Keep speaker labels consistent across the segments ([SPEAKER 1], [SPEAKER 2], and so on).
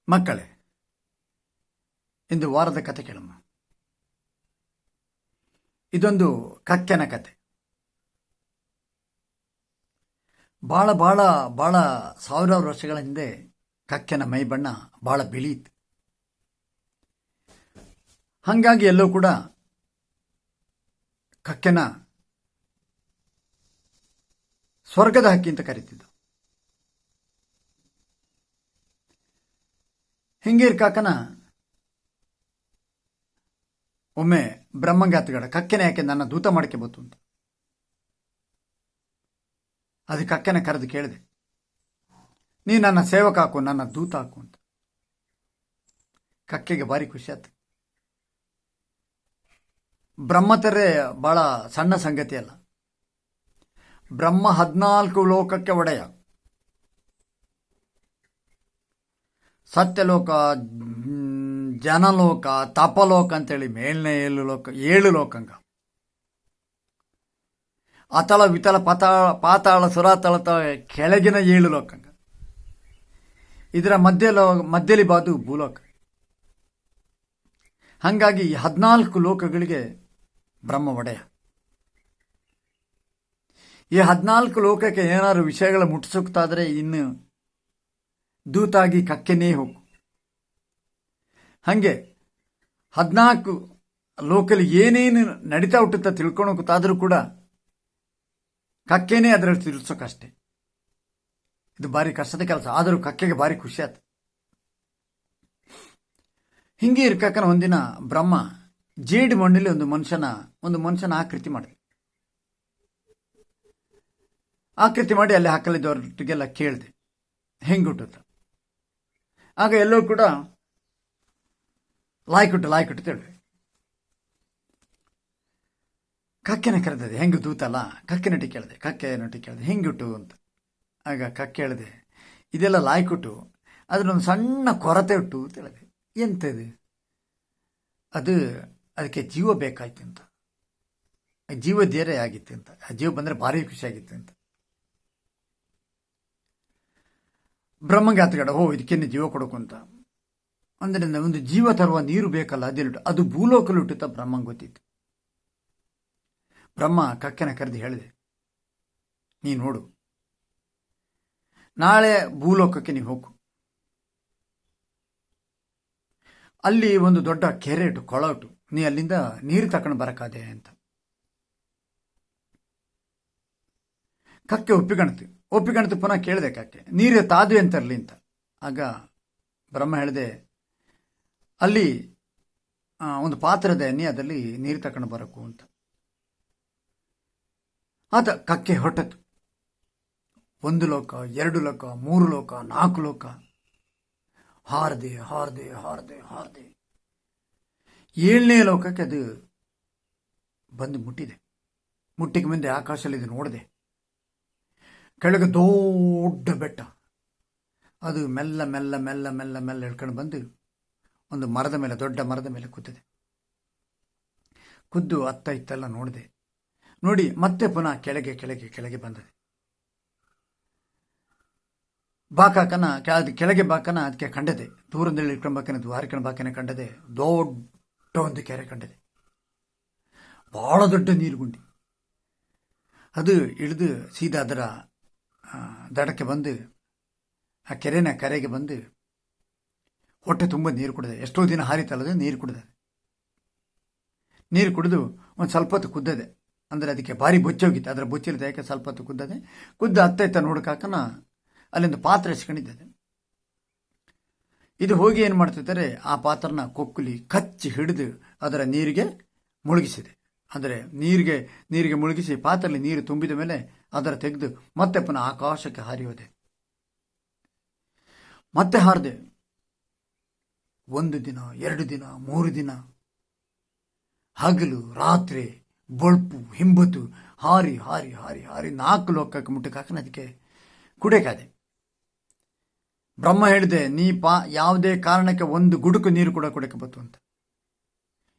[SPEAKER 1] ಮಕ್ಕಳೇ, ಇಂದು ವಾರದ ಕತೆ ಕೇಳಮ್ಮ. ಇದೊಂದು ಕಕ್ಕೆನ ಕತೆ. ಭಾಳ ಭಾಳ ಭಾಳ ಸಾವಿರಾರು ವರ್ಷಗಳ ಹಿಂದೆ ಕಕ್ಕೆನ ಮೈ ಬಣ್ಣ ಭಾಳ ಬಿಳಿಯಿತು. ಹಾಗಾಗಿ ಎಲ್ಲೂ ಕೂಡ ಕಕ್ಕೆನ ಸ್ವರ್ಗದ ಹಕ್ಕಿ ಅಂತ ಕರೀತಿದ್ದು. ಹಿಂಗೀರ್ ಕಾಕನ ಒಮ್ಮೆ ಬ್ರಹ್ಮಂಗಾತಗಡ ಕಕ್ಕೆನ ಯಾಕೆ ನನ್ನ ದೂತ ಮಾಡಕ್ಕೆ ಬಂತು ಅಂತ. ಅದಕ್ಕೆ ಕಕ್ಕೆನ ಕರೆದು ಕೇಳಿದೆ, ನೀ ನನ್ನ ಸೇವಕ ಹಾಕು, ನನ್ನ ದೂತ ಹಾಕು ಅಂತ. ಕಕ್ಕೆಗೆ ಭಾರಿ ಖುಷಿ ಆಯ್ತು. ಬ್ರಹ್ಮತರೇ ಬಹಳ ಸಣ್ಣ ಸಂಗತಿ ಅಲ್ಲ. ಬ್ರಹ್ಮ 14 ಲೋಕಕ್ಕೆ ಒಡೆಯ. ಸತ್ಯಲೋಕ, ಜನಲೋಕ, ತಪಲೋಕ ಅಂತೇಳಿ ಮೇಲ್ನೇ 7 ಲೋಕಂಗ. ಅತಳ ವಿತಲ ಪಾತಾಳ ಸುರಾತಳ ಕೆಳಗಿನ 7 ಲೋಕಂಗ. ಇದರ ಮಧ್ಯಲಿ ಬಾದು ಭೂಲೋಕ. ಹಾಗಾಗಿ 14 ಲೋಕಗಳಿಗೆ ಬ್ರಹ್ಮ ಒಡೆಯ. ಈ 14 ಲೋಕಕ್ಕೆ ಏನಾದ್ರು ವಿಷಯಗಳ ಮುಟ್ಟಿಸೋಕ್ತಾದ್ರೆ ಇನ್ನು ದೂತಾಗಿ ಕಕ್ಕೆನೇ ಹೋಗು. ಹಾಗೆ 14 ಲೋಕಲ್ಲಿ ಏನೇನು ನಡೀತಾ ಹುಟ್ಟುತ್ತಾ ತಿಳ್ಕೊಳೋಕ್ಕಾದ್ರೂ ಕೂಡ ಕಕ್ಕೆನೇ ಅದರಲ್ಲಿ ತಿಳ್ಸೋಕಷ್ಟೆ. ಇದು ಭಾರಿ ಕಷ್ಟದ ಕೆಲಸ. ಆದರೂ ಕಕ್ಕೆಗೆ ಭಾರಿ ಖುಷಿ ಆಯ್ತು. ಹಿಂಗೆ ಇರ್ಕಕ್ಕನ ಒಂದಿನ ಬ್ರಹ್ಮ ಜೇಡಿ ಮಣ್ಣಲ್ಲಿ ಒಂದು ಮನುಷ್ಯನ ಆಕೃತಿ ಮಾಡಿದೆ. ಆಕೃತಿ ಮಾಡಿ ಅಲ್ಲಿ ಹಾಕಲಿದ್ದವ್ರಿಗೆಲ್ಲ ಕೇಳಿದೆ ಹೆಂಗುಟ್ಟುತ್ತ. ಆಗ ಎಲ್ಲರೂ ಕೂಡ ಲಾಯ್ಕುಟ್ಟು ತಿಳ್ವಿ. ಕಕ್ಕೆನ ಕರೆದಿದೆ, ಹೆಂಗೆ ದೂತಲ್ಲ. ಕಕ್ಕೆ ನಟಿ ಕೇಳಿದೆ ಹೆಂಗುಟ್ಟು ಅಂತ. ಆಗ ಕಕ್ಕೆ ಹೇಳಿದೆ, ಇದೆಲ್ಲ ಲಾಯ್ಕುಟ್ಟು, ಅದನ್ನೊಂದು ಸಣ್ಣ ಕೊರತೆ ಉಟ್ಟು ಅಂತ ಹೇಳಿದೆ. ಎಂತದು? ಅದಕ್ಕೆ ಜೀವ ಬೇಕಾಯ್ತು ಅಂತ, ಜೀವ ಧೈರ್ಯ ಆಗಿತ್ತು ಅಂತ, ಆ ಜೀವ ಬಂದರೆ ಭಾರಿ ಖುಷಿಯಾಗಿತ್ತು ಅಂತ. ಬ್ರಹ್ಮಗೆ ಆತಗಡ, ಇದಕ್ಕೇನೆ ಜೀವ ಕೊಡೋಕು ಅಂತ. ಅಂದ್ರೆ ಒಂದು ಜೀವ ತರುವ ನೀರು ಬೇಕಲ್ಲ, ಅದು ಭೂಲೋಕಲ್ಲಿ ಹುಟ್ಟುತ್ತಾ ಬ್ರಹ್ಮಂಗೆ ಗೊತ್ತಿತ್ತು. ಬ್ರಹ್ಮ ಕಕ್ಕೆನ ಕರೆದು ಹೇಳಿದೆ, ನೀ ನೋಡು, ನಾಳೆ ಭೂಲೋಕಕ್ಕೆ ನೀವು ಹೋಗು. ಅಲ್ಲಿ ಒಂದು ದೊಡ್ಡ ಕೆರೆ ಇಟ್ಟು, ಕೊಳ ಇಟ್ಟು, ನೀ ಅಲ್ಲಿಂದ ನೀರು ತಕೊಂಡು ಬರಕಾದೆ ಅಂತ. ಕಕ್ಕೆ ಒಪ್ಪಿಕಣ್ತು. ಪುನಃ ಕೇಳಿದೆ ಕಕ್ಕೆ, ನೀರು ತಾದ್ವಿ ಅಂತರಲಿ ಅಂತ. ಆಗ ಬ್ರಹ್ಮ ಹೇಳಿದೆ, ಅಲ್ಲಿ ಒಂದು ಪಾತ್ರದ ಎಣ್ಣೆ, ಅದರಲ್ಲಿ ನೀರು ತಕೊಂಡು ಬರಕು ಅಂತ. ಆತ ಕಕ್ಕೆ ಹೊಟ್ಟತು. 1 ಲೋಕ, 2 ಲೋಕ, 3 ಲೋಕ, 4 ಲೋಕ ಹಾರದೆ 7ನೇ ಲೋಕಕ್ಕೆ ಅದು ಬಂದು ಮುಟ್ಟಿದೆ. ಮುಟ್ಟಿಗೆ ಮುಂದೆ ಆಕಾಶದಲ್ಲಿ ಇದು ನೋಡಿದೆ. ಕೆಳಗೆ ದೊಡ್ಡ ಬೆಟ್ಟ. ಅದು ಮೆಲ್ಲ ಮೆಲ್ಲ ಮೆಲ್ಲ ಮೆಲ್ಲ ಮೆಲ್ಲ ಹೇಳ್ಕೊಂಡು ಬಂದು ಒಂದು ಮರದ ಮೇಲೆ, ದೊಡ್ಡ ಮರದ ಮೇಲೆ ಕೂತಿದೆ. ಕುದ್ದು ಅತ್ತ ಇತ್ತೆಲ್ಲ ನೋಡಿ ಮತ್ತೆ ಪುನಃ ಕೆಳಗೆ ಬಂದದೆ. ಬಾಕಾಕನ ಕೆಳಗೆ ಬಾಕನ ಅದಕ್ಕೆ ಕಂಡದೆ. ದೂರದಲ್ಲಿ ಹಾರಿಕೊಂಡು ಬಾಕನ ಕಂಡದೆ. ದೊಡ್ಡ ಒಂದು ಕೆರೆ ಕಂಡದೆ, ಬಹಳ ದೊಡ್ಡ ನೀರುಗುಂಡಿ. ಅದು ಇಳಿದು ಸೀದಾ ಅದರ ದಡಕ್ಕೆ ಬಂದು, ಆ ಕೆರೆನ ಕರೆಗೆ ಬಂದು ಹೊಟ್ಟೆ ತುಂಬ ನೀರು ಕುಡಿದೆ. ಎಷ್ಟೋ ದಿನ ಹಾರಿತಲ್ಲದೆ ನೀರು ಕುಡಿದೆ. ನೀರು ಕುಡಿದು ಒಂದು ಸ್ವಲ್ಪ ಹೊತ್ತು ಕುದ್ದದೆ. ಅಂದರೆ ಅದಕ್ಕೆ ಭಾರಿ ಬೊಚ್ಚೋಗಿತ್ತು. ಅದರ ಬೊಚ್ಚಿರುತ್ತೆ, ಯಾಕೆ ಸ್ವಲ್ಪ ಹೊತ್ತು ಕುದ್ದು ಅತ್ತ ಇತ್ತ ನೋಡಕಾಕನ ಅಲ್ಲಿಂದ ಪಾತ್ರೆ ಎಸ್ಕೊಂಡಿದ್ದೆ. ಇದು ಹೋಗಿ ಏನು ಮಾಡ್ತಿದ್ದಾರೆ, ಆ ಪಾತ್ರನ ಕೊಕ್ಕುಲಿ ಕಚ್ಚಿ ಹಿಡಿದು ಅದರ ನೀರಿಗೆ ಮುಳುಗಿಸಿದೆ. ಅಂದರೆ ನೀರಿಗೆ ಮುಳುಗಿಸಿ ಪಾತ್ರೆಯಲ್ಲಿ ನೀರು ತುಂಬಿದ ಮೇಲೆ ಅದರ ತೆಗೆದು ಮತ್ತೆ ಪುನಃ ಆಕಾಶಕ್ಕೆ ಹಾರಿ ಹೋದೆ. ಮತ್ತೆ ಹಾರಿದೆ. 1 ದಿನ, 2 ದಿನ, 3 ದಿನ, ಹಗಲು ರಾತ್ರಿ, ಬೊಳ್ಪು ಹಿಂಬತ್ತು ಹಾರಿ 4 ಲೋಕಕ್ಕೆ ಮುಟ್ಟಕಾಕನ ಅದಕ್ಕೆ ಕುಡಿಯಕಾದೆ. ಬ್ರಹ್ಮ ಹೇಳಿದೆ, ನೀ ಯಾವುದೇ ಕಾರಣಕ್ಕೆ ಒಂದು ಗುಡುಕು ನೀರು ಕೂಡ ಕುಡಿಯಕ್ಕೆ ಬತ್ತು ಅಂತ.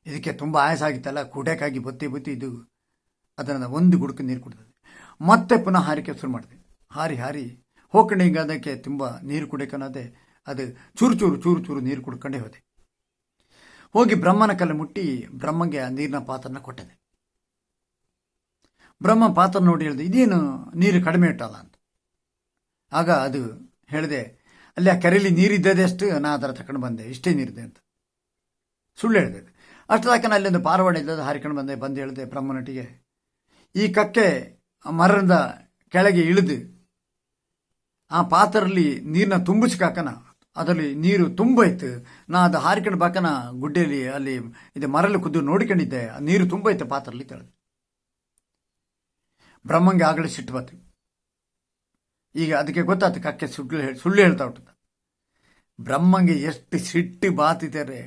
[SPEAKER 1] ಇದಕ್ಕೆ ತುಂಬ ಆಯಾಸ ಆಗಿತ್ತಲ್ಲ, ಕುಡಿಯಕ್ಕಾಗಿ ಬತ್ತಿ ಇದು ಅದನ್ನು ಒಂದು ಗುಡುಕು ನೀರು ಕುಡಿದೆ. ಮತ್ತೆ ಪುನಃ ಹಾರಿಕೆ ಶುರು ಮಾಡಿದೆ. ಹಾರಿ ಹೋಗ್ಕೊಂಡು ಹಿಂಗೆ ಅದಕ್ಕೆ ತುಂಬ ನೀರು ಕುಡಿಯೋಕ್ಕನ್ನೋದೆ ಅದು ಚೂರು ಚೂರು ಚೂರು ಚೂರು ನೀರು ಕುಡ್ಕೊಂಡೇ ಹೋದೆ. ಹೋಗಿ ಬ್ರಹ್ಮನ ಕಲ್ಲು ಮುಟ್ಟಿ ಬ್ರಹ್ಮಗೆ ಆ ನೀರಿನ ಪಾತ್ರನ ಕೊಟ್ಟಿದೆ. ಬ್ರಹ್ಮ ಪಾತ್ರ ನೋಡಿ ಹೇಳಿದೆ, ಇದೇನು ನೀರು ಕಡಿಮೆ ಇಟ್ಟಲ್ಲ ಅಂತ. ಆಗ ಅದು ಹೇಳಿದೆ, ಅಲ್ಲಿ ಆ ಕೆರೆಯಲ್ಲಿ ನೀರಿದ್ದದೆ ಅಷ್ಟು, ನಾ ಅದರ ತಗೊಂಡು ಬಂದೆ, ಇಷ್ಟೇ ನೀರಿದೆ ಅಂತ ಸುಳ್ಳು ಹೇಳಿದೆ. ಅಷ್ಟದಾಕನ ಅಲ್ಲೊಂದು ಪಾರವಾಡ ಇದ್ದದ್ದು ಹಾರಿಕೊಂಡು ಬಂದು ಹೇಳಿದೆ ಬ್ರಹ್ಮನಟಿಗೆ, ಈ ಕಕ್ಕೆ ಮರದ ಕೆಳಗೆ ಇಳಿದು ಆ ಪಾತ್ರಲ್ಲಿ ನೀರನ್ನ ತುಂಬಿಸ್ಕಾಕನ, ಅದರಲ್ಲಿ ನೀರು ತುಂಬೈತು, ನಾ ಅದು ಹಾರಿಕೊಂಡು ಬಾಕನ ಗುಡ್ಡೆಯಲ್ಲಿ ಅಲ್ಲಿ ಇದು ಮರಲ್ಲಿ ಕುದ್ದು ನೋಡಿಕೊಂಡಿದ್ದೆ, ಆ ನೀರು ತುಂಬೈತೆ ಪಾತ್ರಲ್ಲಿ ತಿಳಿದು. ಬ್ರಹ್ಮಂಗೆ ಆಗಲೇ ಸಿಟ್ಟು ಬತ್ತು. ಈಗ ಅದಕ್ಕೆ ಗೊತ್ತಾಯ್ತು ಕಕ್ಕೆ ಸುಳ್ಳು ಹೇಳ್ತಾ ಹುಟ್ಟದ. ಬ್ರಹ್ಮಂಗೆ ಎಷ್ಟು ಸಿಟ್ಟು ಬಾತಿದ್ದಾರೆ,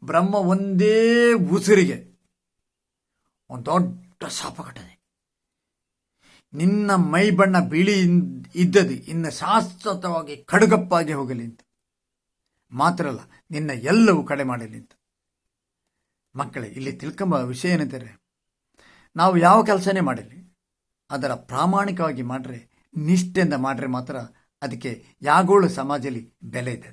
[SPEAKER 1] ಬ್ರಹ್ಮ ಒಂದೇ ಉಸಿರಿಗೆ ಒಂದು ದೊಡ್ಡ ಶಾಪ ಕಟ್ಟದೆ. ನಿನ್ನ ಮೈ ಬಣ್ಣ ಬಿಳಿ ಇದ್ದದು ಇನ್ನು ಶಾಶ್ವತವಾಗಿ ಕಡುಗಪ್ಪಾಗಿ ಹೋಗಲಿ ಅಂತ, ಮಾತ್ರ ಅಲ್ಲ ನಿನ್ನ ಎಲ್ಲವೂ ಕಡೆ ಮಾಡಲಿ ಅಂತ. ಮಕ್ಕಳೇ, ಇಲ್ಲಿ ತಿಳ್ಕೊಂಬ ವಿಷಯ ಏನಂತಾರೆ, ನಾವು ಯಾವ ಕೆಲಸನೇ ಮಾಡಲಿ ಅದರ ಪ್ರಾಮಾಣಿಕವಾಗಿ ಮಾಡ್ರೆ, ನಿಷ್ಠೆಯಿಂದ ಮಾಡ್ರೆ ಮಾತ್ರ ಅದಕ್ಕೆ ಯಾಗೋಳು ಸಮಾಜದಲ್ಲಿ ಬೆಲೆ ಇದೆ.